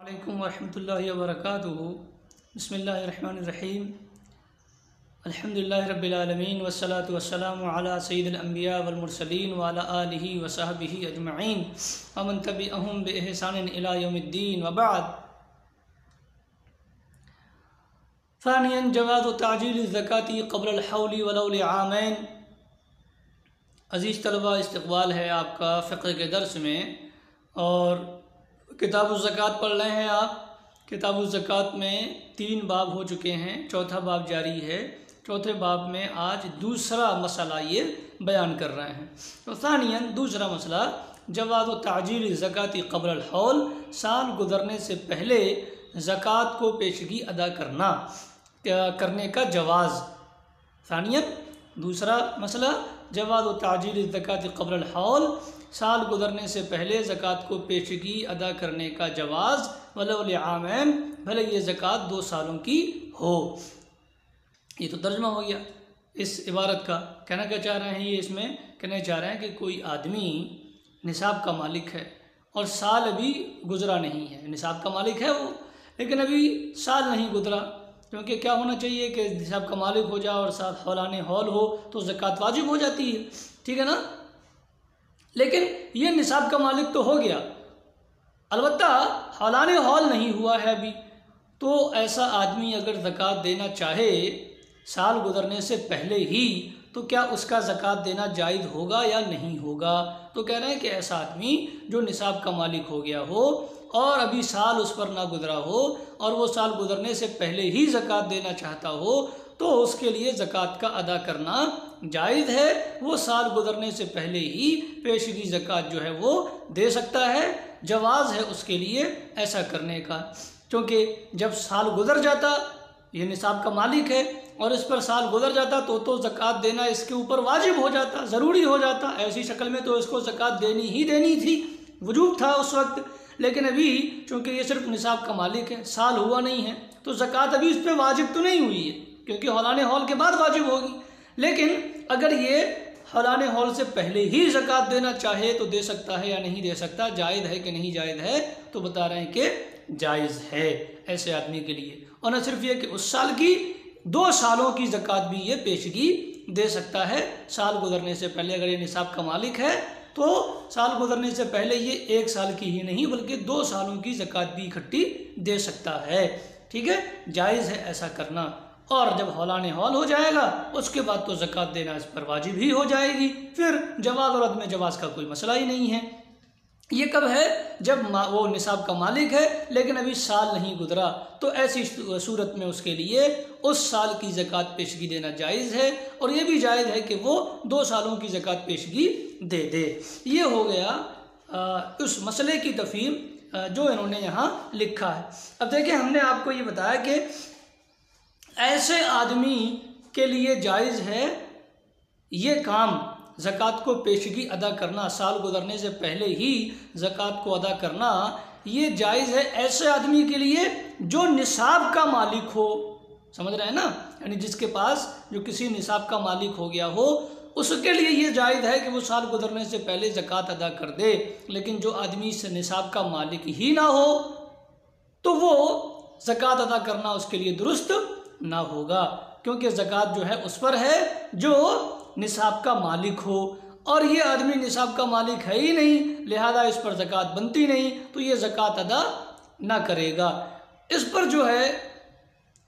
अस्सलामुअलैकुम वरहमतुल्लाहि वबरकातुहू। बिस्मिल्लाहिर्रहमानिर्रहीम। अल्हम्दुलिल्लाहि रब्बिल आलमीन वस्सलातु वस्सलामु अला सय्यिदिल अंबिया वल मुरसलीन व अला आलिहि व सहबिहि अजमईन व मन तबिअहुम बि इहसानिन इला यौमिद्दीन व बाद। फ़ानियन जवाज़ु ताजील ज़काती क़ब्ल अल हौली वलौ लिआमैन। अज़ीज़ तलबा, इस्तक़बाल है आपका फ़िक़्ह के दर्स में और किताबुल ज़कात पढ़ रहे हैं आप। किताबुल ज़कात में 3 बाब हो चुके हैं, चौथा बाब जारी है। चौथे बाब में आज दूसरा मसला ये बयान कर रहे हैं। तो सानियन दूसरा मसला जवाज़ु ताजील ज़काती क़ब्ल अल हौल, साल गुज़रने से पहले ज़कात को पेशगी अदा करने का जवाज़। सानियन दूसरा मसला जवाज़ु ताजील ज़काती क़ब्ल अल हौल, साल गुज़रने से पहले ज़कात को पेशगी अदा करने का जवाज़ वलौ लिआमैन, भले ये ज़कात 2 सालों की हो। ये तो तर्जुमा हो गया इस इबारत का। कहना क्या चाह रहे हैं ये, इसमें कहना चाह रहे हैं कि कोई आदमी निसाब का मालिक है और साल अभी गुज़रा नहीं है। निसाब का मालिक है वो, लेकिन अभी साल नहीं गुज़रा, क्योंकि क्या होना चाहिए कि निसाब का मालिक हो जाए और साथ हौलाने हौल हो तो ज़कात वाजिब हो जाती है, ठीक है ना। लेकिन ये निसाब का मालिक तो हो गया, अलबत्ता हौलाने हौल नहीं हुआ है अभी। तो ऐसा आदमी अगर ज़कात देना चाहे साल गुज़रने से पहले ही, तो क्या उसका ज़कात देना जायज़ होगा या नहीं होगा। तो कह रहे हैं कि ऐसा आदमी जो निसाब का मालिक हो गया हो और अभी साल उस पर ना गुज़रा हो और वो साल गुज़रने से पहले ही ज़कात देना चाहता हो, तो उसके लिए ज़कात का अदा करना जायज़ है। वो साल गुज़रने से पहले ही पेशगी ज़कात जो है वो दे सकता है, जवाज़ है उसके लिए ऐसा करने का। क्योंकि जब साल गुज़र जाता, ये निसाब का मालिक है और इस पर साल गुज़र जाता तो ज़कात देना इसके ऊपर वाजिब हो जाता, ज़रूरी हो जाता। ऐसी शक्ल में तो इसको ज़कात देनी ही देनी थी, वजूब था उस वक्त। लेकिन अभी चूँकि ये सिर्फ निसाब का मालिक है, साल हुआ नहीं है, तो ज़कात अभी इस पर वाजिब तो नहीं हुई है, क्योंकि हौलाने हौल के बाद वाजिब होगी। लेकिन अगर ये हौलाने हौल से पहले ही ज़कात देना चाहे तो दे सकता है या नहीं दे सकता, जायज़ है कि नहीं जायज़ है, तो बता रहे हैं कि जायज़ है ऐसे आदमी के लिए। और न सिर्फ ये कि उस साल की, 2 सालों की ज़कात भी ये पेशगी दे सकता है साल गुज़रने से पहले। अगर ये निसाब का मालिक है तो साल गुज़रने से पहले ये 1 साल की ही नहीं बल्कि 2 सालों की ज़कात भी इकट्ठी दे सकता है, ठीक है, जायज़ है ऐसा करना। और जब हौलाने हौल हो जाएगा उसके बाद तो ज़कात देना इस पर वाजिब ही हो जाएगी, फिर जवाज़ और अदम जवाज़ का कोई मसला ही नहीं है। ये कब है, जब वो निसाब का मालिक है लेकिन अभी साल नहीं गुज़रा, तो ऐसी सूरत में उसके लिए उस साल की ज़कात पेशगी देना जायज़ है। और ये भी जायज़ है कि वो 2 सालों की ज़कात पेशगी दे दे। ये हो गया उस मसले की तफ़सील जो इन्होंने यहाँ लिखा है। अब देखिए, हमने आपको ये बताया कि ऐसे आदमी के लिए जायज़ है ये काम, ज़कात को पेशगी अदा करना, साल गुज़रने से पहले ही ज़कात को अदा करना, ये जायज़ है ऐसे आदमी के लिए जो निसाब का मालिक हो। समझ रहे हैं ना, यानी जिसके पास जो किसी निसाब का मालिक हो गया हो, उसके लिए ये जायज़ है कि वो साल गुज़रने से पहले ज़कात अदा कर दे। लेकिन जो आदमी से निसाब का मालिक ही ना हो तो वो ज़कात अदा करना उसके लिए दुरुस्त ना होगा, क्योंकि ज़कात जो है उस पर है जो निसाब का मालिक हो, और ये आदमी निसाब का मालिक है ही नहीं, लिहाजा इस पर ज़कात बनती नहीं, तो ये ज़कात अदा ना करेगा। इस पर जो है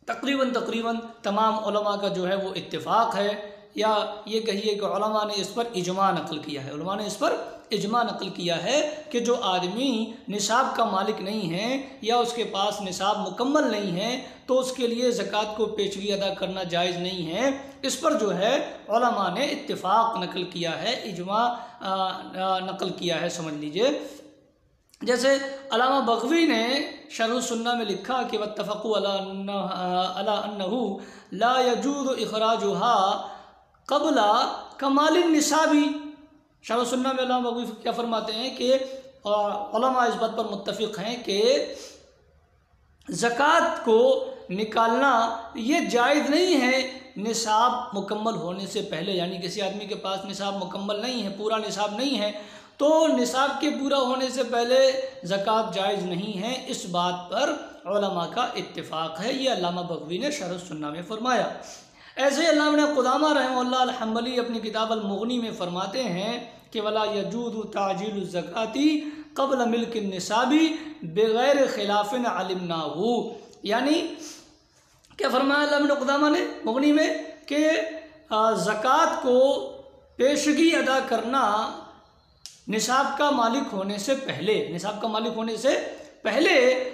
तकरीबन तमाम उलमा का जो है वो इत्तिफाक है, या ये कहिए कि उलमा ने इस पर इजमा नकल किया है। उलमा ने इस पर इजमा नकल किया है कि जो आदमी निसाब का मालिक नहीं है या उसके पास निसाब मुकम्मल नहीं है, तो उसके लिए ज़कात को पेशगी अदा करना जायज़ नहीं है। इस पर जो है उलमा ने इत्तिफाक नकल किया है, इजमा नकल किया है, समझ लीजिए। जैसे अल्लामा बग़वी ने शरह सुन्ना में लिखा कि वत्तफ़क़ू अला अन्नहु ला यजूज़ु इख़राजुहा क़ब्ला कमालिन निसाबी। शरह सुन्ना में अल्लामा बग़वी क्या फरमाते हैं कि उलमा इस बात पर मुत्तफ़िक़ हैं कि ज़कात को निकालना ये जायज़ नहीं है निसाब मुकम्मल होने से पहले। यानी किसी आदमी के पास निसाब मुकम्मल नहीं है, पूरा निसाब नहीं है, तो निसाब के पूरा होने से पहले ज़कात जायज़ नहीं है। इस बात पर उलमा का इत्तिफाक है। ये अल्लामा बग़वी ने शरह सुन्ना में फरमाया। ऐसे अल्लामा इब्न क़ुदामा रहमहुल्लाह अल-हम्बली अपनी किताब अल-मुग़नी में फरमाते हैं कि वला यजूज़ु ताजीलु ज़काती क़ब्ल मिल्क निसाबी बग़ैर ख़िलाफ़िन अलिमनाहु। यानी क्या फरमाया अल्लामा इब्न क़ुदामा ने मुग़नी में कि ज़कात को पेशगी अदा करना निसाब का मालिक होने से पहले, निसाब का मालिक होने से पहले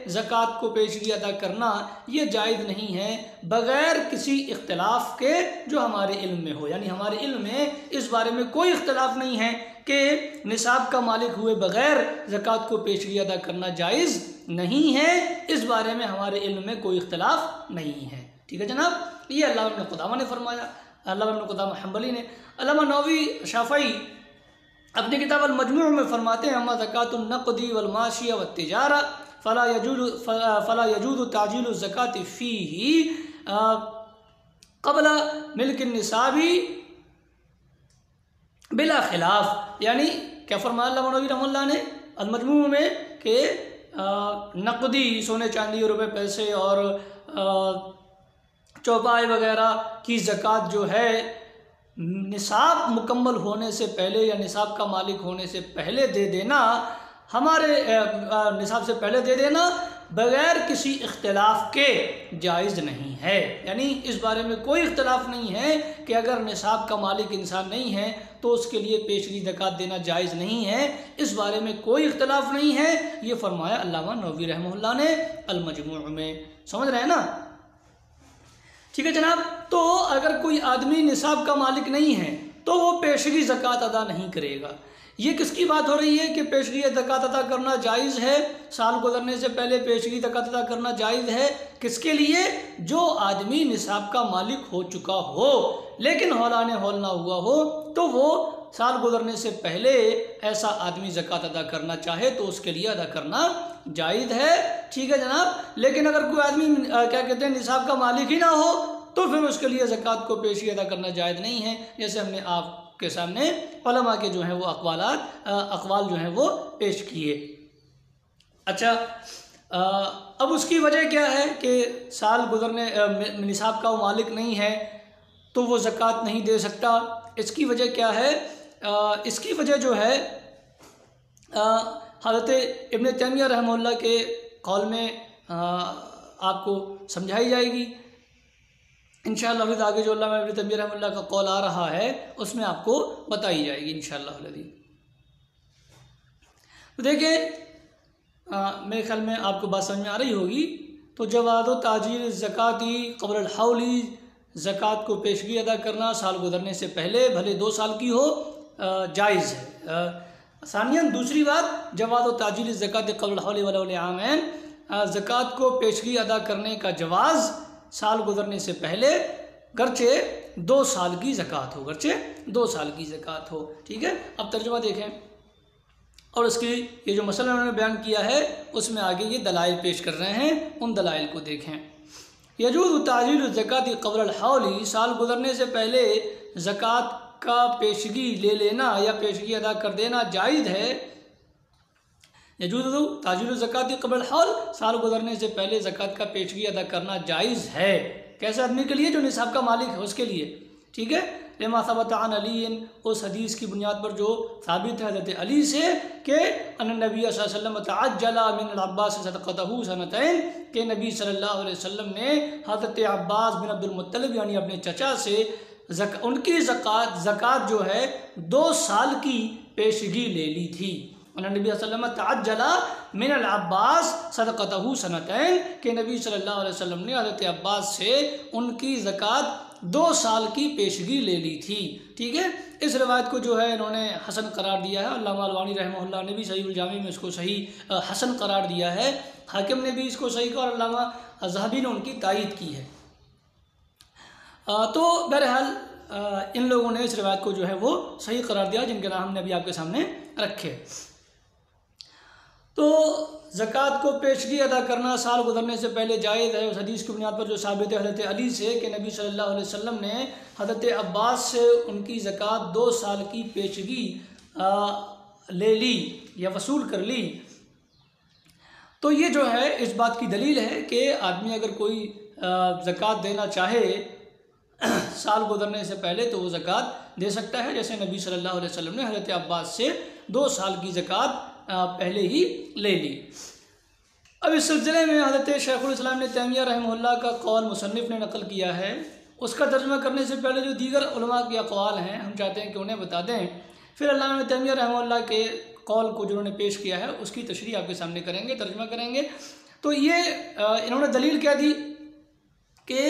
ज़कात को पेशगी अदा करना ये जायज़ नहीं है बग़ैर किसी इख्तिलाफ़ के जो हमारे इल्म में हो। यानी हमारे इल्म में इस बारे में कोई इख्तिलाफ़ नहीं है कि निसाब का मालिक हुए बग़ैर ज़कात को पेशगी अदा करना जायज़ नहीं है। इस बारे में हमारे इल्म में कोई इख्तिलाफ़ नहीं है। ठीक है जनाब, ये अल्लामा इब्न क़ुदामा ने फरमाया, अल्लामा इब्न क़ुदामा हम्बली ने। अल्लामा नववी शाफ़ई अपनी किताब अल-मजमू' में फरमाते हैं अम्मा ज़कातुन नक़दी वल माशिया वत तिजारा फ़ला यजूज़ु ताजीलु ज़काति फ़ीही क़ब्ल मिल्क निसाबी बिला खिलाफ। यानी क्या फरमाया अल्लामा नववी रहमतुल्लाह ने अल-मजमू' में कि नक़दी सोने चांदी रुपए पैसे और चौपाई वगैरह की ज़कात जो है निसाब मुकम्मल होने से पहले या निसाब का मालिक होने से पहले दे देना, हमारे निसाब से पहले दे देना बग़ैर किसी इख्तिलाफ़ के जायज़ नहीं है। यानी इस बारे में कोई इख्तिलाफ़ नहीं है कि अगर निसाब का मालिक इंसान नहीं है तो उसके लिए पेशगी ज़कात देना जायज़ नहीं है। इस बारे में कोई इख्तिलाफ़ नहीं है। ये फरमाया अल्लामा नववी रहमहुल्लाह ने अल-मजमू' में। समझ रहे हैं ना? ठीक है जनाब। तो अगर कोई आदमी निसाब का मालिक नहीं है तो वो पेशगी ज़कात अदा नहीं करेगा। ये किसकी बात हो रही है कि पेशगी ज़कात अदा करना जायज़ है, साल गुजरने से पहले पेशगी ज़कात अदा करना जायज़ है। किसके लिए? जो आदमी निसाब का मालिक हो चुका हो लेकिन हौलाने हौल ना हुआ हो, तो वो साल गुजरने से पहले ऐसा आदमी ज़कात अदा करना चाहे तो उसके लिए अदा करना जायज़ है। ठीक है जनाब। लेकिन अगर कोई आदमी क्या कहते हैं निसाब का मालिक ही ना हो तो फिर उसके लिए ज़कात को पेशगी अदा करना जायज़ नहीं है। जैसे हमने आपके सामने उलमा के जो हैं वो अक़वाल जो हैं वो पेश किए। अच्छा, अब उसकी वजह क्या है कि साल गुजरने निसाब का वो मालिक नहीं है तो वो ज़कात नहीं दे सकता। इसकी वजह क्या है? इसकी वजह जो है हज़रत इब्न तैमिया रहमतुल्लाह के कौल में आपको समझाई जाएगी इंशाअल्लाह। आगे जो अल्लामा इब्न तैमिया रहमतुल्लाह का कौल आ रहा है उसमें आपको बताई जाएगी इंशाअल्लाह। तो देखिए, मेरे ख्याल में आपको बात समझ में आ रही होगी। तो जवाज़ु ताजील ज़काती क़ब्ल अल-हौली, ज़कात को पेशगी अदा करना साल गुजरने से पहले भले 2 साल की हो जायज़ है। सानियन दूसरी बात, जवाज़ु ताजील ज़काती क़ब्ल अल-हौली वलौ लिआमैन, ज़कात को पेशगी अदा करने का जवाज़ साल गुजरने से पहले गर्चे 2 साल की ज़कात हो, गर्चे 2 साल की ज़कात हो। ठीक है। अब तर्जुमा देखें और उसकी ये जो मसला उन्होंने बयान किया है उसमें आगे ये दलाइल पेश कर रहे हैं, उन दलाइल को देखें। यजूज़ु ताजीलु ज़काती क़ब्ल अल-हौली, साल गुजरने से पहले ज़कात का पेशगी ले लेना या पेशगी अदा कर देना जायज़ है। यजूज़ु ताजीलु ज़काती क़ब्ल अल-हौल, साल गुजरने से पहले ज़कात का पेशगी अदा करना जायज़ है। कैसे आदमी के लिए? जो निसाब का मालिक है उसके लिए। ठीक है। लिमा सबत अन अली, उस हदीस की बुनियाद पर जो साबित है हज़रत अली से कि अन्न नबी सल्लल्लाहु अलैहि वसल्लम तअज्जला मिन अब्बास सदक़तहु सनतैन, के नबी सल्लल्लाहु अलैहि वसल्लम ने हज़रत अब्बास बिन अब्दुल मुत्तलिब यानी अपने चचा से उनकी ज़कात जो है 2 साल की पेशगी ले ली थी। नबी सल्लल्लाहु अलैहि वसल्लम तअज्जला मिन अब्बास सदक़तहु सनतैन, के नबी सल्लल्लाहु अलैहि वसल्लम ने हज़रत अब्बास से उनकी ज़कात 2 साल की पेशगी ले ली थी। ठीक है। इस रवायत को जो है इन्होंने हसन करार दिया है। अल्लामा अलबानी रहमहुल्लाह ने भी सही उल जामी में इसको सही हसन करार दिया है। हाकिम ने भी इसको सही कहा और अल्लामा ज़हबी ने उनकी तायीद की है। तो बहरहाल इन लोगों ने इस रवायत को जो है वो सही करार दिया जिनके नाम हमने अभी आपके सामने रखे। तो ज़कात को पेशगी अदा करना साल गुजरने से पहले जायज़ है। उस हदीस की बुनियाद पर जो साबित है हज़रत अली से कि नबी सल्लल्लाहु अलैहि वसल्लम ने हज़रत अब्बास से उनकी ज़कात 2 साल की पेशगी ले ली या वसूल कर ली, तो ये जो है इस बात की दलील है कि आदमी अगर कोई ज़कात देना चाहे साल गुजरने से पहले तो वो ज़कात दे सकता है, जैसे नबी सल्लल्लाहु अलैहि वसल्लम ने हज़रत अब्बास से 2 साल की ज़कात पहले ही ले ली। अब इस सिलसिले में हज़रत शेखुल इस्लाम ने तैमिया रहमहुल्लाह का कौल मुसन्निफ़ ने नकल किया है। उसका तर्जुमा करने से पहले जो दीगर उलमा के अक़वाल हैं हम चाहते हैं कि उन्हें बता दें, फिर अल्लामा तैमिया रहमहुल्लाह के कौल को जिन्होंने पेश किया है उसकी तशरीह आपके सामने करेंगे, तर्जुमा करेंगे। तो ये इन्होंने दलील क्या दी कि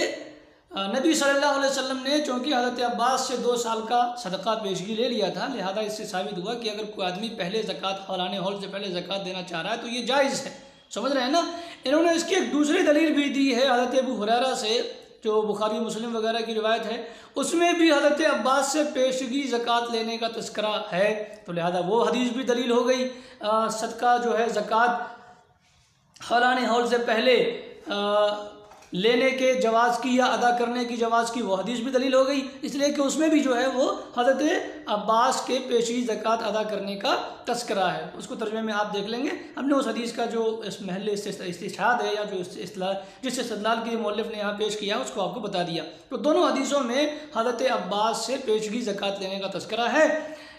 नबी सल्लल्लाहु अलैहि वसल्लम ने चूँकि हज़रत अब्बास से 2 साल का सदका पेशगी ले लिया था, लिहाजा इससे साबित हुआ कि अगर कोई आदमी पहले ज़कात हौलाने हौल से पहले ज़कात देना चाह रहा है तो ये जायज़ है। समझ रहे हैं ना। इन्होंने इसकी एक दूसरी दलील भी दी है हज़रत अबू हुरैरा से, जो बुखारी मुस्लिम वगैरह की रिवायत है, उसमें भी हज़रत अब्बास से पेशगी ज़कात लेने का तस्करा है, तो लिहाजा वो हदीस भी दलील हो गई। सदका जो है ज़कात हौलाने हौल से पहले लेने के जवाज़ की या अदा करने की जवाज़ की वो हदीस भी दलील हो गई, इसलिए कि उसमें भी जो है वो हज़रत अब्बास के पेशी ज़कात अदा करने का तस्करा है। उसको तर्जुमे में आप देख लेंगे। हमने उस हदीस का जो इस महल इस्तिशाद है या जो जिस इस्तिदलाल की मौलिफ़ ने यहाँ पेश किया उसको आपको बता दिया। तो दोनों हदीसों में हज़रत अब्बास से पेशगी ज़कात लेने का तस्करा है,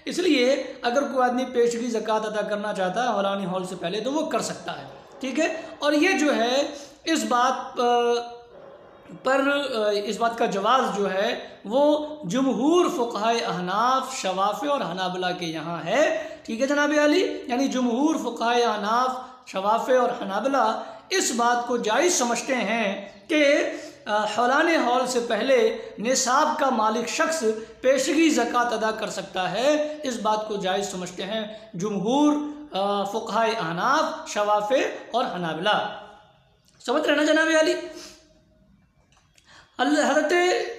इसलिए अगर कोई आदमी पेशगी ज़कात अदा करना चाहता है हौलानी हौल से पहले तो वो कर सकता है। ठीक है। और ये जो है इस बात इस बात का जवाज़ जो है वो जुमहूर फ़ुक़हाए अहनाफ, शवाफ़े और हनाबला के यहाँ है। ठीक है जनाब अली, यानी जुमहूर फ़ुक़हाए अहनाफ, शवाफ़े और हनाबला इस बात को जायज़ समझते हैं कि हौलाने हौल से पहले निसाब का मालिक शख्स पेशगी ज़कात अदा कर सकता है। इस बात को जायज़ समझते हैं जुमहूर फ़ुक़हाए अहनाफ, शवाफ़े और हनाबला। समझ रहे ना जनाब अली। हज़रत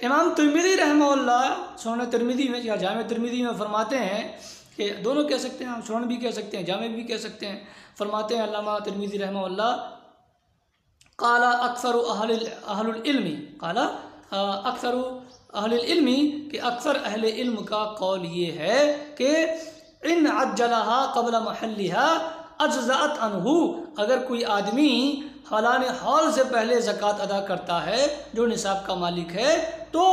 इमाम तिरमिज़ी रहमहुल्लाह सुनन तिरमिज़ी में या जामे तिरमिज़ी में फरमाते हैं कि दोनों कह सकते हैं, हम सुनन भी कह सकते हैं, जामे भी कह सकते हैं। फरमाते हैं अल्लामा तिरमिज़ी रहमहुल्लाह, क़ाला अक्सर अहलुल इल्मी, क़ाला अक्सर अहलुल इल्मी कि अक्सर अहले इल्म का कौल ये है कि इन अज्जलहा क़ब्ल महल्लिहा अज्ज़अत अन्हु, अगर कोई आदमी हौलाने हौल से पहले ज़कात अदा करता है जो निसाब का मालिक है, तो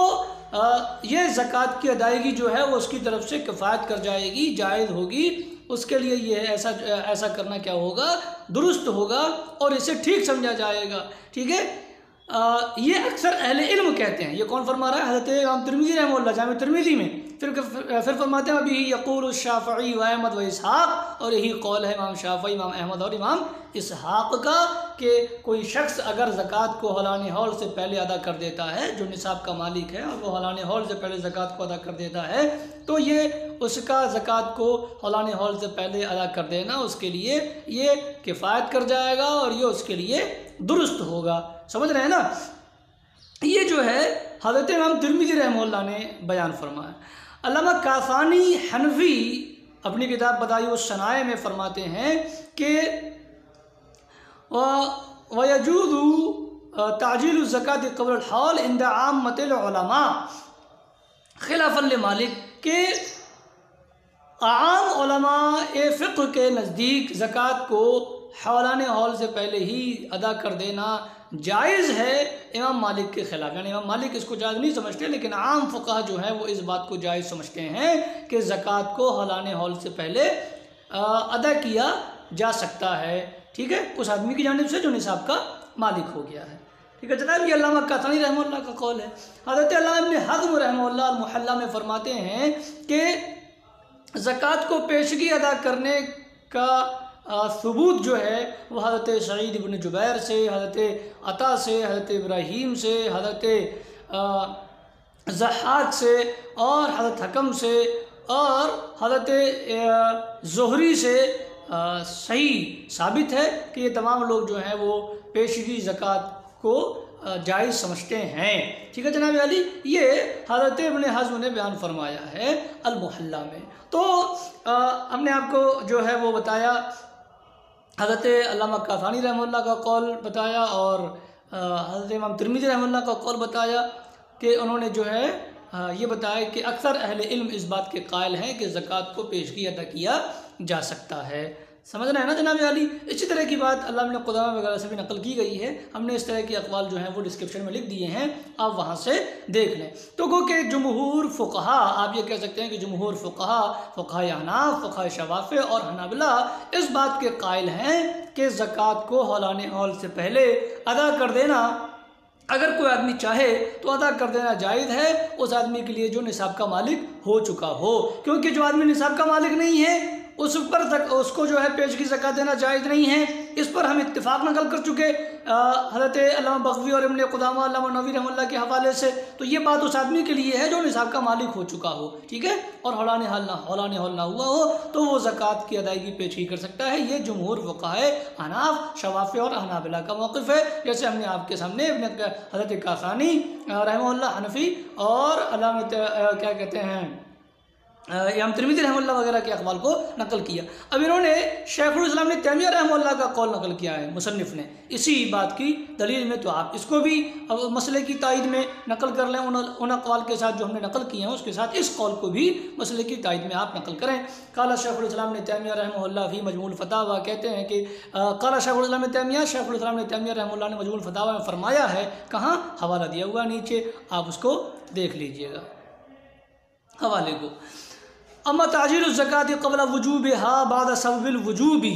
ये ज़कात की अदायगी जो है वो उसकी तरफ से किफ़ायत कर जाएगी, जायज़ होगी। उसके लिए ये ऐसा करना क्या होगा, दुरुस्त होगा और इसे ठीक समझा जाएगा। ठीक है। ये अक्सर अहले इल्म कहते हैं। ये कौन फरमा रहा है? हज़रत इमाम तिरमिज़ी रहमहुल्लाह जामे तिरमिज़ी में। फिर फरमाते हैं अभी यक़ूल शाफ़ई व अहमद व इसहाक़, और यही कौल है इमाम शाफ़ई, इमाम अहमद और इमाम इसहाक़ का कि कोई शख्स अगर ज़कात को हौलाने हौल से पहले अदा कर देता है, जो निसाब का मालिक है और वो हौलाने हौल से पहले ज़कात को अदा कर देता है, तो ये उसका ज़कात को हौलाने हौल से पहले अदा कर देना उसके लिए ये किफ़ायत कर जाएगा और ये उसके लिए दुरुस्त होगा। समझ रहे हैं ना। ये जो है हज़रत इमाम तिरमिज़ी रहमहुल्लाह ने बयान फरमाया। अल्लामा कासानी हनफी अपनी किताब बदाइउस सनाए में फरमाते हैं कि वयजूज़ु ताजीलु ज़कात क़ब्ल अल-हौल इंद आम्मतिल उलमा खिलाफ़न लिमालिक, के आम उलमा फ़िक़्ह के नज़दीक ज़कात को हौलाने हौल से पहले ही अदा कर देना जायज़ है, इमाम मालिक के ख़िलाफ़। यानी इमाम मालिक इसको जायज़ नहीं समझते, लेकिन आम फ़ुक़हा जो है वो इस बात को जायज़ समझते हैं कि ज़कात को हौलाने हौल से पहले अदा किया जा सकता है। ठीक है, उस आदमी की जानिब से जो निसाब का मालिक हो गया है। ठीक है जनाब, ये अल्लामा कासानी रहमहुल्लाह का कौल है। हज़रत अल्लामा इब्न हज़्म रहमहुल्लाह अल-मुहल्ला में फरमाते हैं कि ज़कात को पेशगी अदा करने का सबूत जो है वो हज़रत सईद इब्न जुबैर से, हज़रत अता से, हज़रत इब्राहीम से, हज़रत ज़हाक से और हज़रत हकम से और हज़रत ज़ुहरी से सही साबित है कि ये तमाम लोग जो हैं वो पेशगी ज़कात को जायज़ समझते हैं। ठीक है जनाब अली, ये हज़रत इब्न हज़्म ने बयान फरमाया है अल-मुहल्ला में। तो हमने आपको जो है वो बताया, हज़रत अल्लामा कासानी रहमहुल्लाह का कौल बताया और हज़रत इमाम तिरमिज़ी रहमहुल्लाह का कौल बताया कि उन्होंने जो है ये बताया कि अक्सर अहले इल्म इस बात के कायल हैं कि ज़कात को पेशगी अदा किया जा सकता है। समझ रहे हैं ना जनाब अली। इसी तरह की बात अल्लाह ने क़ुदामा वगैरह से भी नकल की गई है। हमने इस तरह के अक़वाल जो हैं वो डिस्क्रिप्शन में लिख दिए हैं, आप वहाँ से देख लें। तो गो के जमहूर फ़ुक़हा, आप ये कह सकते हैं कि जमहूर फ़ुक़हा, फ़ुक़हा अहनाफ़, फ़ुक़हा शवाफ़े और हनाबिला इस बात के कायल हैं कि ज़कात को हौलाने हौल से पहले अदा कर देना, अगर कोई आदमी चाहे तो अदा कर देना जायज़ है उस आदमी के लिए जो निसाब का मालिक हो चुका हो। क्योंकि जो आदमी निसाब का मालिक नहीं है उस पर तक उसको जो है पेश की ज़कात देना जायज़ नहीं है। इस पर हम इत्तिफाक नकल कर चुके हज़रत अल्लामा बग़वी और इब्न क़ुदामा अल्लामा नवी रहमतुल्लाह के हवाले से। तो ये बात उस आदमी के लिए है जो निसाब का मालिक हो चुका हो, ठीक है, और हौलाने हौल ना हुआ हो तो वो ज़कात की अदायगी पेश ही कर सकता है। ये जमहूर फ़ुक़हा हनाफ़, शवाफ़े और हनाबिला का मौक़िफ़ है। जैसे हमने आपके सामने हज़रत कासानी रहमतुल्लाह हनफ़ी और अल्लामा क्या कहते हैं इमाम तिरमिज़ी रहमतुल्लाह वगैरह के अक़वाल को नकल किया। अब इन्होंने शेखुल इस्लाम ने तैमिया रहमतुल्लाह का कौल नकल किया है मुसन्निफ़ ने इसी बात की दलील में। तो आप इसको भी मसले की तायद में नकल कर लें उन अक़वाल के साथ जो हमने नकल किए हैं, उसके साथ इस कौल को भी मसले की तायद में आप नकल करें। काला शेखुल इस्लाम ने तैमिया रहमतुल्लाह फ़ी मजमूल फ़तावा, कहते हैं कि काला शेखुल इस्लाम ने तैमिया, शेखुल इस्लाम ने तैमिया रहमतुल्लाह ने मजमूल फ़तावा में फ़रमाया है, कहाँ, हवाला दिया हुआ नीचे, आप उसको देख लीजिएगा हवाले को। अम्मा ताजील ज़कात क़ब्ल वुजूबिहा बाद सबबिल वुजूबी,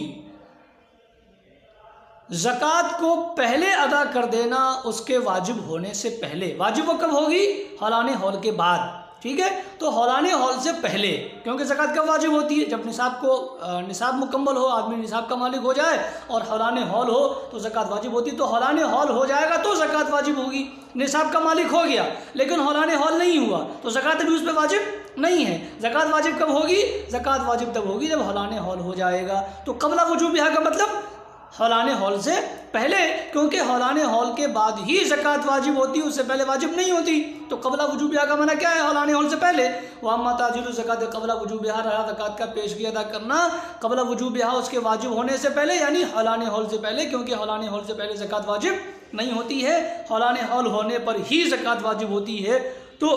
ज़कात को पहले अदा कर देना उसके वाजिब होने से पहले। वाजिब कब होगी? हौलाने हौल के बाद, ठीक है। तो हौलाने हौल से पहले, क्योंकि ज़कात कब वाजिब होती है? जब निसाब मुकम्मल हो, आदमी निसाब का मालिक हो जाए और हौलाने हौल हो तो ज़कात वाजिब होती है। तो हौलाने हौल हो जाएगा तो ज़कात वाजिब होगी। निसाब का मालिक हो गया लेकिन हौलाने हौल नहीं हुआ तो ज़कात भी उस पर वाजिब नहीं है। ज़कात वाजिब कब होगी? ज़कात वाजिब तब होगी जब हौलाने हौल हो जाएगा। तो क़ब्ल वुजूबिहा का मतलब हौलाने हौल से पहले, क्योंकि हौलाने हौल के बाद ही ज़कात वाजिब होती है, उससे पहले वाजिब नहीं होती। तो क़ब्ल वुजूबिहा का माना क्या है? हौलाने हौल से पहले। व अम्मा ताजीलु ज़कात क़ब्ल वुजूबिहा, रहा ज़कात का पेशगी अदा करना क़ब्ल वुजूबिहा उसके वाजिब होने से पहले, यानी हौलाने हौल से पहले, क्योंकि हौलाने हौल से पहले ज़कात वाजिब नहीं होती है, हौलाने हौल होने पर ही ज़कात वाजिब होती है। तो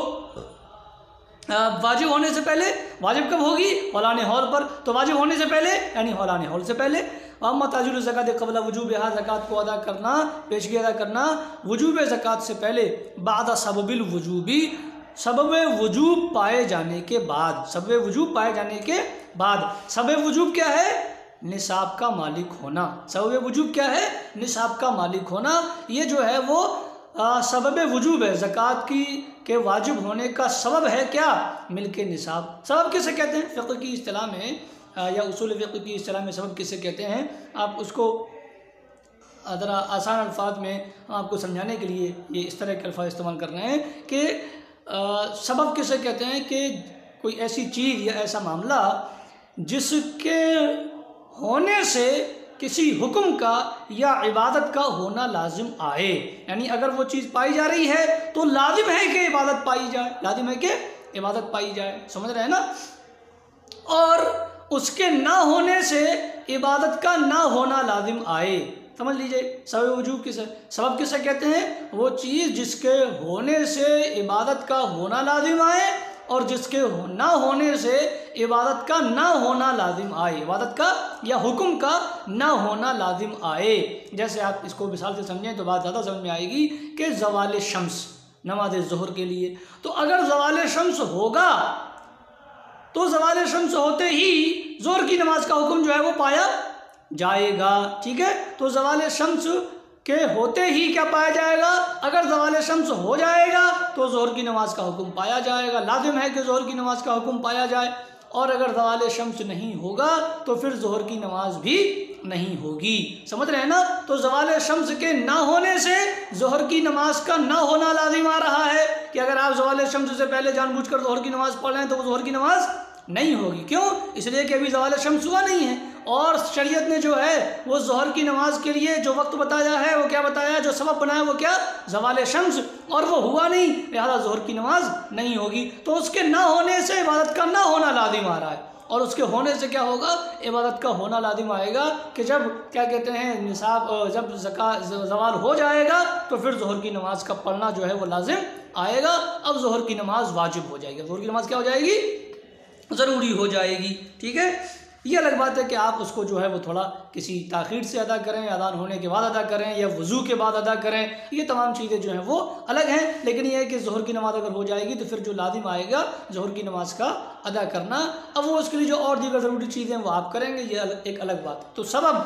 वाजिब होने से पहले, वाजिब कब होगी? हौलाने हौल पर। तो वाजिब होने से पहले यानी हौलाने हौल से पहले। अम्मा ताजील ज़कात क़ब्ल वुजूबिहा, ज़कात को अदा करना, पेशगी अदा करना वुजूब ज़कात से पहले, बाद सबबिल वुजूबी, सबब वुजूब पाए जाने के बाद। सबब वुजूब पाए जाने के बाद। सबब वुजूब क्या है? निसाब का मालिक होना। सबब वुजूब क्या है? निसाब का मालिक होना। ये जो है वो सबब वुजूब है, ज़कात के वाजिब होने का सबब है क्या? मिल्क निसाब। सबब किसे कहते हैं? फ़िक़्ह की इस्तिलाह में या उसूल फ़िक़्ह की इस्तिलाह में सबब किसे कहते हैं? आप उसको ज़रा आसान अल्फाज में आपको समझाने के लिए ये इस तरह के अल्फाज इस्तेमाल कर रहे हैं कि सबब किसे कहते हैं कि कोई ऐसी चीज़ या ऐसा मामला जिसके होने से किसी हुक्म का या इबादत का होना लाजिम आए। यानी अगर वो चीज़ पाई जा रही है तो लाजिम है कि इबादत पाई जाए, लाजिम है कि इबादत पाई जाए। समझ रहे हैं ना? और उसके ना होने से इबादत का ना होना लाजिम आए। समझ लीजिए सबब वजूब किसे, सबब किसे कहते हैं? वो चीज़ जिसके होने से इबादत का होना लाजिम आए और जिसके ना होने से इबादत का ना होना लाजिम आए, इबादत का या हुक्म का ना होना लाजिम आए। जैसे आप इसको मिसाल से समझें तो बात ज़्यादा समझ में आएगी कि ज़वाल शम्स नमाज ज़ुहर के लिए, तो अगर ज़वाल शम्स होगा तो ज़वाल शम्स होते ही ज़ुहर की नमाज का हुक्म जो है वो पाया जाएगा, ठीक है। तो ज़वाल शम्स के होते ही क्या पाया जाएगा? अगर ज़वाल शम्स हो जाएगा तो ज़ुहर की नमाज का हुक्म पाया जाएगा, लाजिम है कि ज़ुहर की नमाज का हुक्म पाया जाए। और अगर ज़वाल शम्स नहीं होगा तो फिर ज़ुहर की नमाज भी नहीं होगी। समझ रहे हैं ना? तो ज़वाल शम्स के ना होने से ज़ुहर की नमाज का ना होना लाजिम आ रहा है कि अगर आप ज़वाल शम्स से पहले जानबूझकर ज़ुहर की नमाज पढ़ रहे हैं तो वो ज़ुहर की नमाज नहीं होगी। क्यों? इसलिए कि अभी ज़वाल शम्स हुआ नहीं है और शरीयत ने जो है वो ज़ुहर की नमाज के लिए जो वक्त बताया है वो क्या बताया है? जो सबब बनाया वो क्या? ज़वाल शम्स, और वो हुआ नहीं, लिहाजा ज़ुहर की नमाज नहीं होगी। तो उसके ना होने से इबादत का ना होना लाजिम आ रहा है और उसके होने से क्या होगा? इबादत का होना लाजिम आएगा कि जब क्या कहते हैं निसाब, जब ज़वाल हो जाएगा तो फिर ज़ुहर की नमाज का पढ़ना जो है वो लाजिम आएगा। अब ज़ुहर की नमाज वाजिब हो जाएगी, ज़ुहर की नमाज क्या हो जाएगी? ज़रूरी हो जाएगी, ठीक है। ये अलग बात है कि आप उसको जो है वो थोड़ा किसी ताख़ीर से अदा करें, अज़ान होने के बाद अदा करें या वज़ू के बाद अदा करें, ये तमाम चीज़ें जो हैं वो अलग हैं। लेकिन ये है कि ज़ोहर की नमाज़ अगर हो जाएगी तो फिर जो लाजिम आएगा ज़ोहर की नमाज़ का अदा करना। अब वो उसके लिए जो और दीगर ज़रूरी चीज़ें वो आप करेंगे, ये एक अलग बात है। तो सबब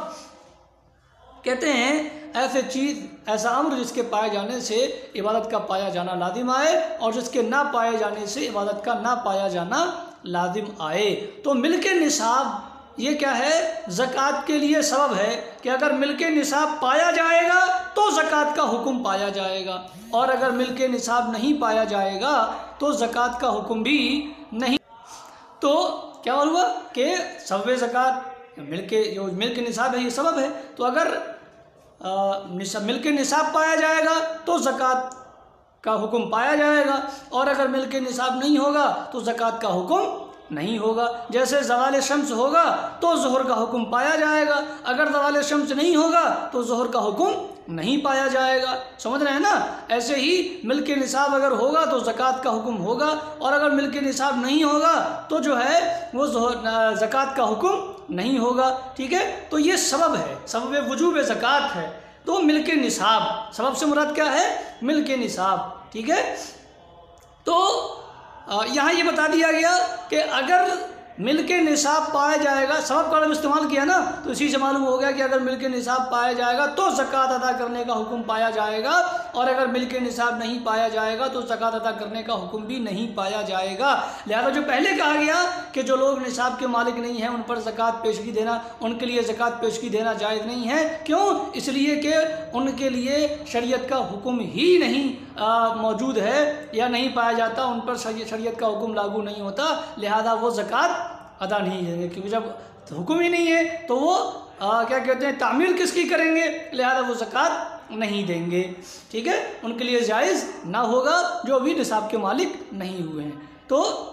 कहते हैं ऐसे चीज़, ऐसा अम्र जिसके पाए जाने से इबादत का पाया जाना लाजिम आए और जिसके ना पाए जाने से इबादत का ना पाया जाना लाजिम आए। तो मिल्के निसाब ये क्या है, ज़कात के लिए सबब है कि अगर मिल्के निसाब पाया जाएगा तो ज़कात का हुक्म पाया जाएगा, और अगर मिल्के निसाब नहीं पाया जाएगा तो ज़कात का हुक्म भी नहीं। तो क्या हुआ कि सबब ज़कात जो मिल्क निसाब है ये सबब है। तो अगर मिल्क निसाब पाया जाएगा तो ज़कात का हुक्म पाया जाएगा, और अगर मिल्क निसाब नहीं होगा तो ज़कात का हुक्म नहीं होगा। जैसे ज़वाल शम्स होगा तो ज़ोहर का हुक्म पाया जाएगा, अगर ज़वाल शम्स नहीं होगा तो ज़ोहर का हुक्म नहीं पाया जाएगा। समझ रहे हैं ना। ऐसे ही मिल्क निसाब अगर होगा तो ज़कात का हुक्म होगा, और अगर मिल्क निसाब नहीं होगा तो जो है वो ज़कात का हुक्म नहीं होगा। ठीक है, तो ये सबब है, सबब वजूब ज़कात है। तो मिल्क निसाब, सबब से मुराद क्या है, मिल्क निसाब। ठीक है, तो यहाँ ये बता दिया गया कि अगर मिल्के निसाब पाया जाएगा, सबब का इस्तेमाल किया ना, तो इसी से मालूम हो गया कि अगर मिल्के निसाब पाया जाएगा तो ज़कात अदा करने का हुक्म पाया जाएगा, और अगर मिल्के निसाब नहीं पाया जाएगा तो ज़कात अदा करने का हुक्म भी नहीं पाया जाएगा। लिहाजा जो पहले कहा गया कि जो लोग निसाब के मालिक नहीं हैं उन पर ज़कात पेशगी देना, उनके लिए ज़कात पेशगी देना जायज़ नहीं है। क्यों? इसलिए कि उनके लिए शरीयत का हुक्म ही नहीं मौजूद है या नहीं पाया जाता, उन पर शरीयत का हुक्म लागू नहीं होता, लिहाजा वो ज़कात अदा नहीं देंगे। क्योंकि जब हुक्म ही नहीं है तो वो क्या कहते हैं, तामील किसकी करेंगे, लिहाजा वो ज़कात नहीं देंगे। ठीक है, उनके लिए जायज़ ना होगा जो अभी निसाब के मालिक नहीं हुए हैं। तो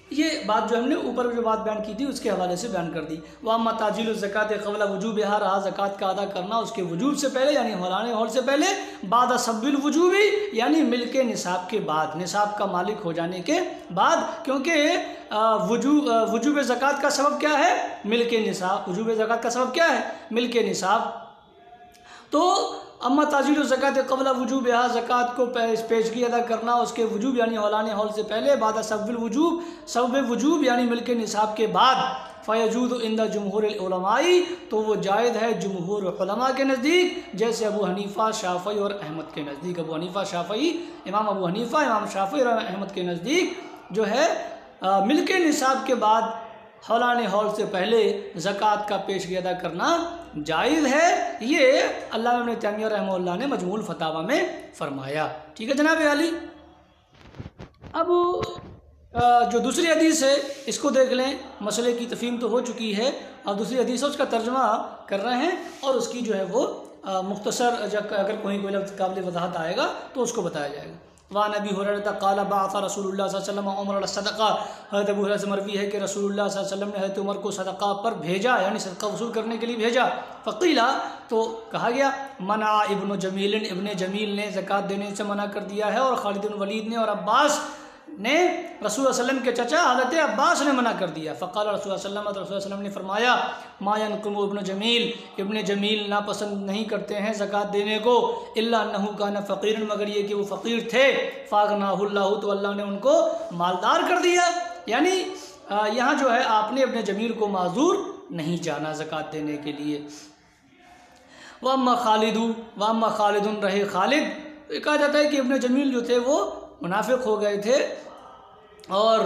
ये बात जो हमने ऊपर जो बात बयान की थी उसके हवाले से बयान कर दी। वाम्मा ताजील ज़कात क़ब्ल वजूबिहा, रहा ज़कात का अदा करना उसके वजूब से पहले यानी हौलाने हौल से पहले, बाद सब्बिल वजूबी यानी मिल्के निसाब के बाद, निसाब का मालिक हो जाने के बाद। क्योंकि वजूब ज़कात का सबब क्या है, मिल्के निसाब। वजूब ज़कात का सबब क्या है, मिल्के निसाब। तो अम्मा ताजील ज़कात क़ब्ल वजूबिहा, ज़कात को पेशगी अदा करना उसके वजूब यानी हौलाने हौल से पहले, बाद सब्बिल वजूब, सबब वजूब यानी मिल्के निसाब के बाद, फ़यजूद इंदा जुमहूर उलमाई, तो वो जायज़ है जुमहूर उलमा के नज़दीक, जैसे अबू हनीफ़ा, शाफ़ई और अहमद के नज़दीक। अबू हनीफ़ा, शाफ़ई, इमाम अबू हनीफ़ा, इमाम शाफ़ई और अहमद के नज़दीक जो है मिल्के निसाब के बाद हौलाने हौल से पहले ज़कात का पेशगी अदा करना जायज़ है। ये अल्लामा इब्न तैमिया रहमहुल्लाह ने मजमूल फतावा में फरमाया। ठीक है जनाब अली। अब जो दूसरी हदीस है इसको देख लें। मसले की तफहीम तो हो चुकी है, अब दूसरी हदीस है उसका तर्जुमा कर रहे हैं और उसकी जो है वो मुख्तसर अगर कोई लफ्ज़ काबिल वज़ाहत आएगा तो उसको बताया जाएगा। वान अबी हुरैरा क़ाल बअसा रसूलुल्लाह सल्लल्लाहु अलैहि वसल्लम उमर अला सदक़ा, हज़रत अबू हुरैरा से मरवी है कि रसूलुल्लाह सल्लल्लाहु अलैहि वसल्लम ने हज़रत उमर को सदक़ा पर भेजा, यानी सदक़ा वसूल करने के लिए भेजा। फ़क़ीला, तो कहा गया, मना इब्न जमील, इब्न जमील ने ज़कात देने से मना कर दिया है, और खालिद बिन वलीद ने और अब्बास ने, रसूल सल्लल्लाहु अलैहि वसल्लम के चचा हज़रत अब्बास ने मना कर दिया। फ़क़ाल रसूल सल्लल्लाहु अलैहि वसल्लम ने फरमाया, मा यनकुमु इब्न जमील, इब्न जमील नापसंद नहीं करते हैं ज़कात देने को, इल्ला अन्नहु काना फ़क़ीरन, मगर ये कि वो फ़क़ीर थे, फ़ाग़नाहुल्लाहु, तो अल्लाह ने उनको मालदार कर दिया। यानी यहाँ जो है आपने अपने जमील को माजूर नहीं जाना ज़कात देने के लिए। वअम्मा खालिदुन, रहे खालिद, कहा जाता है कि इब्न जमील जो थे वो मुनाफिक हो गए थे, और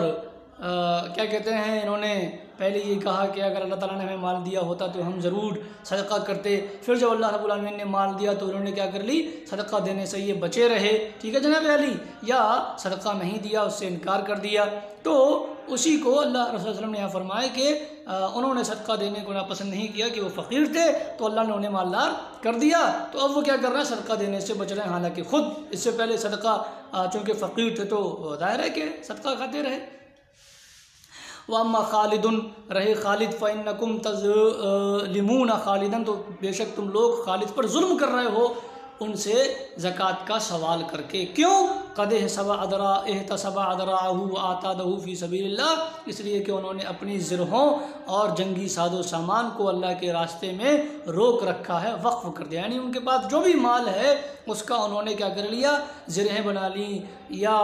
क्या कहते हैं, इन्होंने पहले ये कहा कि अगर अल्लाह ताला ने हमें माल दिया होता तो हम ज़रूर सदका करते। फिर जब अल्लाह रब्बुल आलमीन ने माल दिया तो उन्होंने क्या कर ली, सदका देने से ये बचे रहे। ठीक है जनाब अली, या सदका नहीं दिया, उससे इनकार कर दिया। तो उसी को अल्लाह रसूल सल्लल्लाहु अलैहि वसल्लम ने यहाँ फरमाया कि उन्होंने सदका देने को नापसंद नहीं किया कि वो फ़कीर थे, तो अल्लाह ने उन्हें मालदार कर दिया। तो अब वो क्या कर रहे हैं, सदका देने से बच रहे हैं, हालांकि ख़ुद इससे पहले सदका चूँकि फ़कीर थे तो ज़ाहिर है कि सदका खाते रहे। वअम्मा खालिदुन, रहे खालिद, फ़इन्नकुम तज़लिमून खालिदन, तो बेशक तुम लोग खालिद पर जुल्म कर रहे हो। उनसे ज़कात का सवाल करके। क्यों? क़द एहतसबा अदराहु आतादहु फ़ी सबीलिल्लाह, इसलिए कि उन्होंने अपनी ज़रहों और जंगी सादो सामान को अल्लाह के रास्ते में रोक रखा है, वक्फ़ कर दिया। यानी उनके पास जो भी माल है उसका उन्होंने क्या कर लिया, ज़रहें बना ली या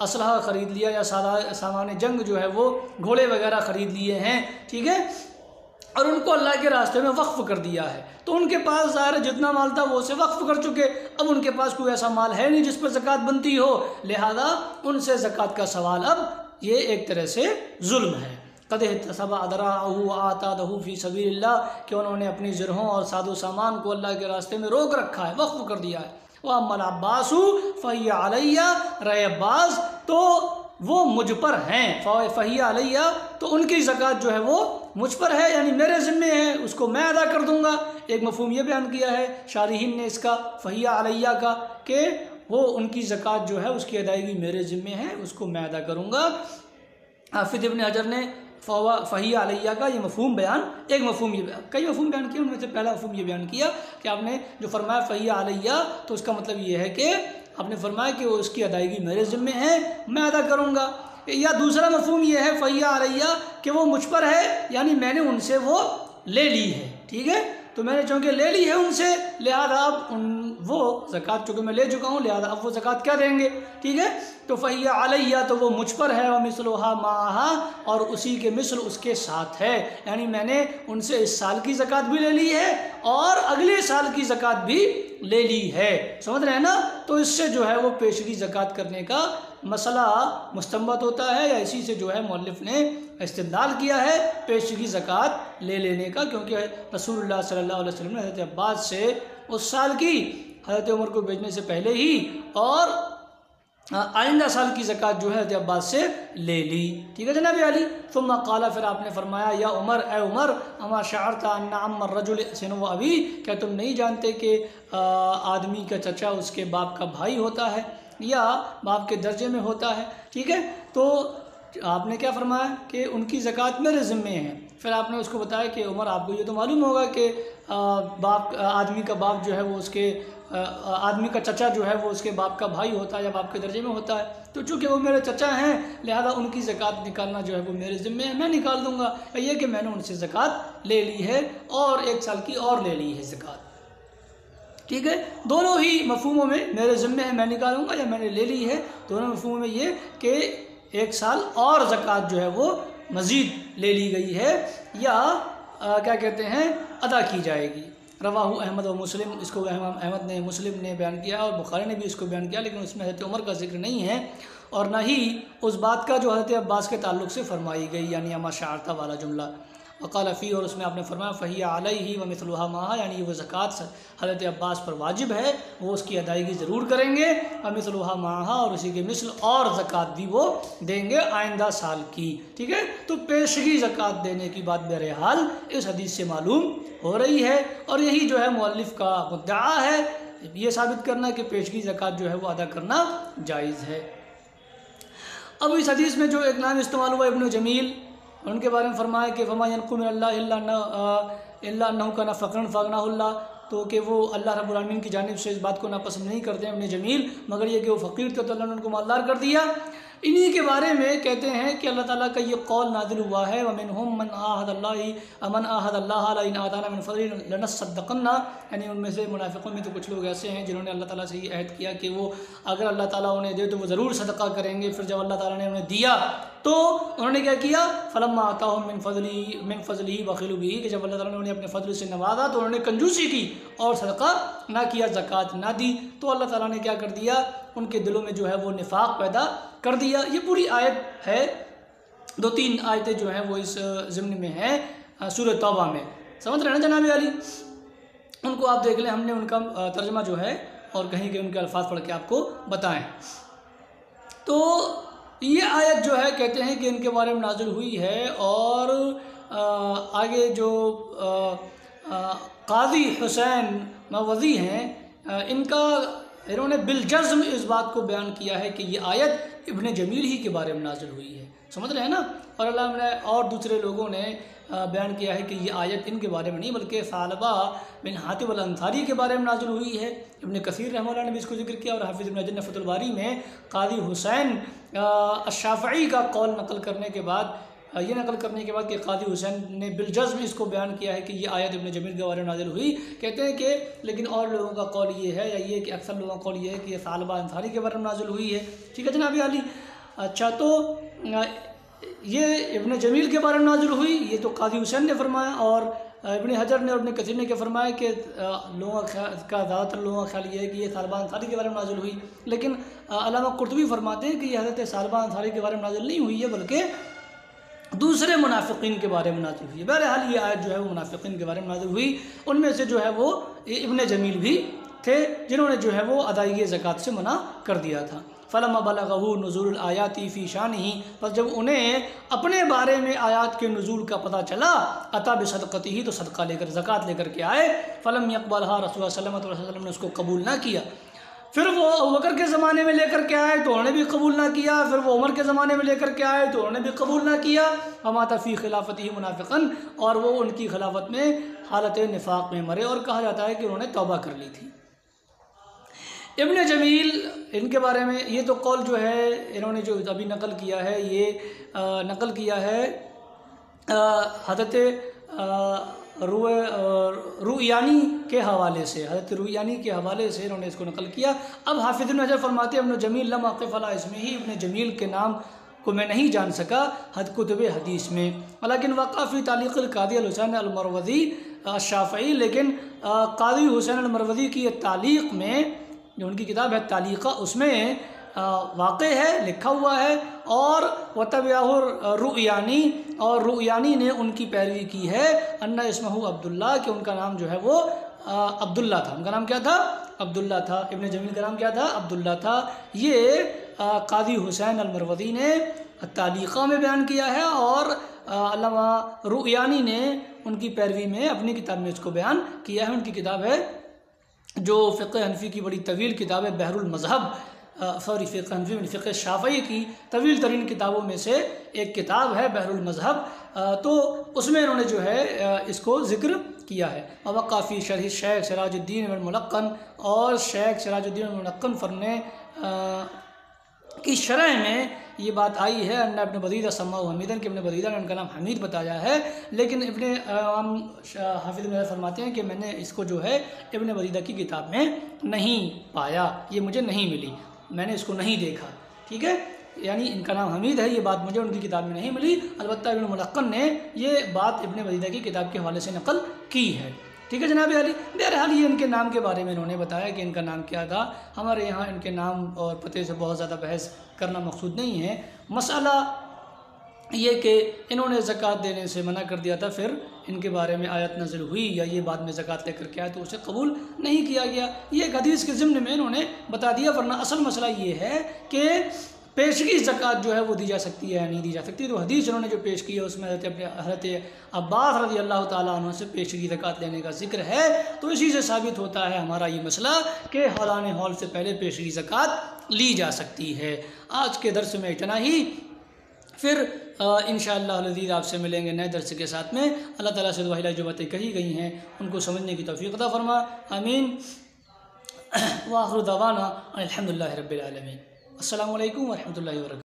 असलहा ख़रीद लिया या सामान जंग जो है वो घोड़े वगैरह ख़रीद लिए हैं, ठीक है, और उनको अल्लाह के रास्ते में वक्फ़ कर दिया है। तो उनके पास ज़ाहिर जितना माल था वो उसे वक्फ़ कर चुके। अब उनके पास कोई ऐसा माल है नहीं जिस पर ज़कात बनती हो, लिहाजा उनसे ज़कात का सवाल अब ये एक तरह से जुल्म है। क़द एहतसबा अदराहु आतादहु फ़ी सबीलिल्लाह, कि उन्होंने अपनी ज़रहों और सादो सामान को अल्लाह के रास्ते में रोक रखा है, वक्फ़ कर दिया है। वह अम्मल अब्बासु फ़हिया अलैया, रहे अब्बास तो वो मुझ पर हैं, फ़हिया अलैया तो उनकी ज़कात जो है वो मुझ पर है, यानी मेरे ज़िम्मे है, उसको मैं अदा कर दूंगा। एक मफ़हूम ये बयान किया है शारिहीन ने इसका फ़हिया अलैया का, कि वो उनकी ज़कात जो है उसकी अदायगी मेरे ज़िम्मे है, उसको मैं अदा करूँगा। हाफ़िज़ इब्न हजर ने फ़हिया अलैया का ये मफ़हूम बयान, एक मफ़हूम ये कई मफ़हूम बयान किए, उनमें से पहला मफ़हूम ये बयान किया कि आपने जो फरमाया फ़हिया अलैया, तो उसका मतलब ये है कि आपने फरमाया कि वो उसकी अदायगी मेरे ज़िम्मे है, मैं अदा करूँगा। या दूसरा मफ़हूम ये है फ़हिया अलैया कि वो मुझ पर है, यानी मैंने उनसे वो ले ली है, ठीक है, तो मैंने चूँकि ले ली है उनसे, लिहाजा अब वो ज़कात चूँकि मैं ले चुका हूँ, लिहाजा अब वो ज़कात क्या देंगे, ठीक है। तो फ़हिया अलैया तो वो मुझ पर है, और मिसलुहा माहा, और उसी के मिसल उसके साथ है, यानी मैंने उनसे इस साल की ज़कात भी ले ली है और अगले साल की ज़कात भी ले ली है, समझ रहे हैं ना। तो इससे जो है वो पेशगी ज़कात करने का मसला मुस्तंबत होता है, या इसी से जो है मुअल्लिफ़ ने इस्तेदलाल किया है पेशगी ज़कात ले लेने का, क्योंकि रसूलुल्लाह सल्लल्लाहु अलैहि वसल्लम ने हज़रत अब्बास से उस साल की हज़रत उमर को भेजने से पहले ही और आइंदा साल की ज़कात जो है हज़रत अब्बास से ले ली, ठीक है जनाब अली। सुम्मा क़ाला, फिर आपने फरमाया, या उमर, ए उमर, अमा शअरता अन्ना अम्मा रजुल सिनु अबी, क्या तुम नहीं जानते कि आदमी का चचा उसके बाप का भाई होता है या बाप के दर्जे में होता है, ठीक है। तो आपने क्या फरमाया कि उनकी ज़कात मेरे ज़िम्मे है। फिर आपने उसको बताया कि उमर, आपको ये तो मालूम होगा कि आदमी का बाप जो है वो उसके आदमी का चचा जो है वो उसके बाप का भाई होता है या बाप के दर्जे में होता है, तो चूँकि वो मेरे चचा हैं लिहाजा उनकी ज़कात निकालना जो है वो मेरे ज़िम्मे है, मैं निकाल दूंगा। ये कि मैंने उनसे ज़कात ले ली है और एक साल की और ले ली है ज़कात, ठीक है। दोनों ही मफ़हूमों में मेरे ज़िम्मे है, मैं निकालूंगा, या मैंने ले ली है, दोनों मफ़हूमों में ये कि एक साल और ज़कात जो है वो मज़ीद ले ली गई है या क्या कहते हैं अदा की जाएगी। रवाहू अहमद व मुस्लिम, इसको अहमद ने मुस्लिम ने बयान किया और बुखारी ने भी इसको बयान किया, लेकिन उसमें हज़रत उमर का जिक्र नहीं है और ना ही उस बात का जो हज़रत अब्बास के ताल्लुक़ से फरमाई गई, यानी अमा शारता वाला जुमला। वक़ाल फ़ी, और उसमें आपने फरमाया फ़हिया अलैहि व मिसलुहा माहा, यानी वो ज़कात हज़रत अब्बास पर वाजिब है, वो उसकी अदायगी ज़रूर करेंगे, व मिसलुहा माहा, और उसी के मिसल और ज़कात भी वो देंगे आइंदा साल की, ठीक है। तो पेशगी ज़कात देने की बात बहरहाल इस हदीस से मालूम हो रही है, और यही जो है मुअल्लिफ़ का मुद्दा है, ये साबित करना कि पेशगी ज़कात जो है वो अदा करना जायज़ है। अब इस हदीस में जो एक नाम इस्तेमाल हुआ इब्न जमील, उनके बारे में फरमाया कि फमा यनक़ु मिनल्लाह इल्ला अन्नहु काना फ़क़रन फ़अग़नाहुल्लाह, तो कि वो अल्लाह रब्बुल आलमीन की जानिब से इस बात को नापसंद नहीं करते हैं इब्न जमील, मगर ये कि वो फ़कीर थे तो अल्लाह ने उनको मालदार कर दिया। इन्हीं के बारे में कहते हैं कि अल्लाह ताला का ये कौल नाज़िल हुआ है, व मिनहुम मन आहदल्लाह इन आताना मिन फ़ज़लिही लनसद्दक़न्ना, यानी उनमें से मुनाफ़िक़ों में तो कुछ लोग ऐसे हैं जिन्होंने अल्लाह ताला से ये अहद किया कि वो अगर अल्लाह ताला उन्हें दे तो वो ज़रूर सदका करेंगे। फिर जब अल्लाह ताला ने उन्हें दिया तो उन्होंने क्या किया, फ़लम्मा आताहुम मिन फ़ज़लिही बख़िलू बिही, कि जब अल्लाह ताला ने उन्हें अपने फ़ज़ल से नवाजा तो उन्होंने कंजूसी की और सदका ना किया, ज़कात ना दी, तो अल्लाह ताला ने क्या कर दिया, उनके दिलों में जो है वो निफाक पैदा कर दिया। ये पूरी आयत है, 2-3 आयतें जो हैं वो इस ज़िम्न में हैं सूरह तौबा में, समझ रहे हैं ना जनाब अली। उनको आप देख लें, हमने उनका तर्जमा जो है और कहीं के उनके अल्फाज पढ़ के आपको बताएं। तो ये आयत जो है कहते हैं कि इनके बारे में नाज़िल हुई है, और आगे जो काज़ी हुसैन मवज़ी हैं इन्होंने बिलजज़्म इस बात को बयान किया है कि ये आयत इब्न जमील ही के बारे में नाज़िल हुई है, समझ रहे हैं ना। और अल्लाह ने और दूसरे लोगों ने बयान किया है कि ये आयत इनके बारे में नहीं बल्कि सालबा बिन हातिब अल अंसारी के बारे में नाज़िल हुई है। इब्न कसीर रहमतुल्लाह ने भी इसको जिक्र किया और हाफिज़ इब्न हजर ने फतहुल बारी में कादी हुसैन अश-शाफ़ई का कौल नकल करने के बाद कि कादी हुसैन ने बिलजज़्म इसको बयान किया है कि ये आयत इब्न जमील के बारे में नाज़िल हुई। कहते हैं कि लेकिन और लोगों का कौल ये है, या ये कि अक्सर लोगों का कौल ये है कि ये सालबा अंसारी के बारे में नाज़िल हुई है। ठीक है जनाब अली। अच्छा, तो ये इब्न जमील के बारे में नाज़िल हुई, ये तो कादी हुसैन ने फरमाया, और इब्न हजर ने और इब्न कसीर ने क्या फरमाया कि लोगों का ज़्यादातर लोगों का ख्याल ये है कि ये सालबा अंसारी के बारे में नाज़िल हुई। लेकिन अल्लामा कुर्तुबी फरमाते हैं कि ये हज़रत सालबा अंसारी के बारे में नाज़िल नहीं हुई है बल्कि दूसरे मुनाफिकीन के बारे में नाज़िल हुई है। बहरहाल ये आयत जो है वो मुनाफिकीन के बारे में नाज़िल हुई। उनमें से जो है वो इब्न जमील भी थे जिन्होंने जो है वो अदायगी ज़कात से मना कर दिया था। फ़लम्मा बलगहु नुज़ूलुल आयाति फ़ी शानिही, पर जब उन्हें अपने बारे में आयात के नुज़ूल का पता चला, अता बिसदक़तिही, तो सदका लेकर ज़कात लेकर के आए। फ़लम यक़बलहा रसूलुल्लाह सल्लल्लाहु अलैहि वसल्लम ने उसको कबूल ना किया। फिर वो अबू बकर के ज़माने में लेकर के आए तो उन्होंने भी कबूल ना किया। फिर वो उमर के ज़माने में लेकर के आए तो उन्होंने भी कबूल ना किया। वमाता फ़ी खिलाफ़तिही मुनाफ़िक़न, और वो उनकी खिलाफत में हालत निफ़ाक़ में मरे, और कहा जाता है कि उन्होंने तौबा कर ली थी। इब्न जमील, इनके बारे में ये तो कौल जो है इन्होंने जो अभी नकल किया है, ये नकल किया है हज़रत रुयानी के हवाले से, हज़रत रुयानी के हवाले से इन्होंने इसको नकल किया। अब हाफिज़ इब्न हजर फरमाते हैं इब्न जमील लम अक़िफ़ अला इस्मिही, इब्न जमील के नाम को मैं नहीं जान सका कुतुब हदीस में। लेकिन वक़फ़ी तालीक़ कादी हुसैन अल-मरवज़ी अश-शाफ़ई, लेकिन कादी हुसैन अल-मरवज़ी की तालीक़ में, जो उनकी किताब है तालीक़ा, उसमें वाक़ है, लिखा हुआ है, और वतबियाहु रुयानी, और रुयानी ने उनकी पैरवी की है। अन्ना इस्महु अब्दुल्ला, कि उनका नाम जो है वो अब्दुल्ला था। उनका नाम क्या था? अब्दुल्ला था। इब्न जमील का नाम क्या था? अब्दुल्ला था। ये कादी हुसैन अल-मरवज़ी ने तालीक़ा में बयान किया है, और अल्लामा रुयानी ने उनकी पैरवी में अपनी किताब में इसको बयान किया है। उनकी किताब है जो फ़िक़्ह हनफ़ी की बड़ी तवील किताब है, बहरुल मज़हब, फ़िक़्ह हनफ़ी में फ़िक़्ह शाफ़ई की तवील तरीन किताबों में से एक किताब है बहरुल मज़हब। तो उसमें इन्होंने जो है इसको ज़िक्र किया है। और वक़फ़ी शरह शेख सिराजुद्दीन अल मुलक्कन, और शेख सिराजुद्दीन अल मुलक्कन फरने की शरह में ये बात आई है, अन्ना इब्न बदीदा सम्माहु हमीदन, कि इब्न बदीदा ने उनका नाम हमीद बताया है। लेकिन हाफिज़ इब्न फरमाते हैं कि मैंने इसको जो है इब्न बदीदा की किताब में नहीं पाया, ये मुझे नहीं मिली, मैंने इसको नहीं देखा। ठीक है, यानी इनका नाम हमीद है, ये बात मुझे उनकी किताब में नहीं मिली। अलबत्ता इब्न मुलक्कन ने ये बात इब्न बदीदा की किताब के हवाले से नकल की है। ठीक है जनाब अली। बहरहाल ये इनके नाम के बारे में इन्होंने बताया कि इनका नाम क्या था। हमारे यहाँ इनके नाम और पते से बहुत ज़्यादा बहस करना मकसूद नहीं है। मसला ये कि इन्होंने ज़कात देने से मना कर दिया था, फिर इनके बारे में आयत नज़िल हुई या ये बाद में ज़कात लेकर के आए तो उसे कबूल नहीं किया गया। ये एक हदीस के ज़िम्न में इन्होंने बता दिया, वरना असल मसला ये है कि पेशगी ज़कात जो है वो दी जा सकती है या नहीं दी जा सकती। तो हदीस इन्होंने जो पेश की है उसमें हज़रत अब्बास रज़ी अल्लाह ताला अन्हु से पेशगी ज़कात लेने का जिक्र है। तो इसी से साबित होता है हमारा ये मसला कि हौलान हौल से पहले पेशगी ज़कात ली जा सकती है। आज के दर्स में इतना ही, फिर इंशाअल्लाह अज़ीज़ आपसे मिलेंगे नए दर्स के साथ में। अल्लाह ताला से दुआ जो बातें कही गई हैं उनको समझने की तौफ़ीक़ अता फ़रमा। आमीन। व आख़िरु दअवाना अल्हम्दुलिल्लाहि रब्बिल आलमीन। अस्सलामु अलैकुम व रहमतुल्लाहि व बरकातुहू।